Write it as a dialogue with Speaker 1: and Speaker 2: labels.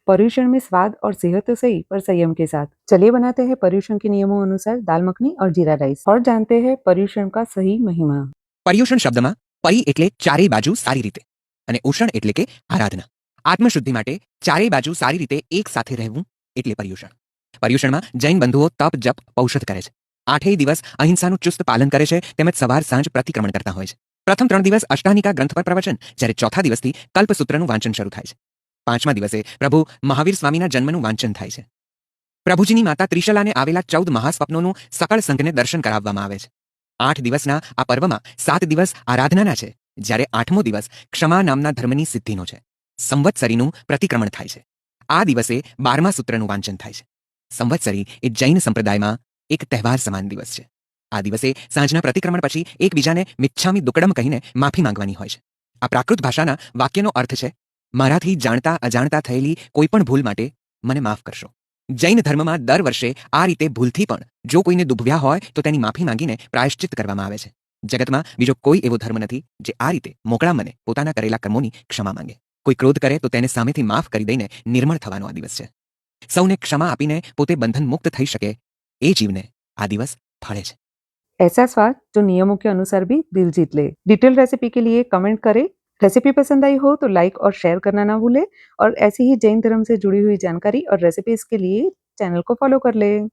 Speaker 1: पर्यूषण में स्वाद और सेहत तो सही, पर संयम के साथ। चलिए बनाते हैं पर्यूषण के नियमों अनुसार दाल मखनी और जीरा राइस और जानते हैं पर्यूषण का सही महिमा।
Speaker 2: पर्युषण शब्दમાં પરી એટલે ચારેય બાજુ સારી રીતે અને ઉષણ એટલે કે આરાધના. આત્મશુદ્ધિ માટે ચારેય બાજુ સારી રીતે એક સાથે રહેવું એટલે પર્યુષણ. પર્યુષણમાં જૈન બંધુઓ તપ જપ ઔષધ કરે છે. આઠેય દિવસ અહિંસાનું ચુસ્ત પાલન કરે છે તેમજ સવાર સાંજ પ્રતિક્રમણ કરતા હોય છે. પ્રથમ 3 દિવસ અષ્ટાનિકા ગ્રંથ પર પ્રવચન, જ્યારે ચોથા દિવસથી કલ્પસૂત્રનું વાંચન શરૂ થાય છે. પાંચમા દિવસે પ્રભુ મહાવીર સ્વામીના જન્મનું વાંચન થાય છે. પ્રભુજીની માતા ત્રિશલાને આવેલા 14 મહાસ્વપ્નોનું સકળ સંઘને દર્શન કરાવવામાં આવે છે. 8 દિવસના આ પર્વમાં 7 દિવસ આરાધનાના છે, જ્યારે 8મો દિવસ ક્ષમા નામના ધર્મની સિદ્ધિનો છે. સંવત્સરીનું પ્રતિક્રમણ થાય છે. આ દિવસે 12મા સૂત્રનું વાંચન થાય છે. સંવત્સરી એ જૈન સંપ્રદાયમાં એક તહેવાર સમાન દિવસ છે. આ દિવસે સાંજના પ્રતિક્રમણ પછી એકબીજાને મિચ્છામી દુક્કડમ કહીને માફી માંગવાની હોય છે. આ પ્રાકૃત ભાષાના વાક્યનો અર્થ છે, મારાથી જાણતા અજાણતા થયેલી કોઈ પણ ભૂલ માટે મને માફ કરશો. જૈન ધર્મમાં દર વર્ષે આ રીતે ભૂલથી પણ જો કોઈને દુભવ્યા હોય તો તેની માફી માંગીને પ્રાયશ્ચિત કરવામાં આવે છે. જગતમાં બીજો કોઈ એવો ધર્મ નથી જે આ રીતે મોકળા મને પોતાના કરેલા કર્મોની ક્ષમા માંગે. કોઈ ક્રોધ કરે તો તેને સામેથી માફ કરી દઈને નિર્મળ થવાનો આ દિવસ છે. સૌને ક્ષમા આપીને પોતે બંધન મુક્ત થઈ શકે એ જીવને આ દિવસ ફળે છે.
Speaker 1: ऐसा स्वाद जो नियमों के अनुसार भी दिल जीत ले। डिटेल रेसिपी के लिए कमेंट करें। रेसिपी पसंद आई हो तो लाइक और शेयर करना ना भूलें और ऐसी ही जैन धर्म से जुड़ी हुई जानकारी और रेसिपीज के लिए चैनल को फॉलो कर लें।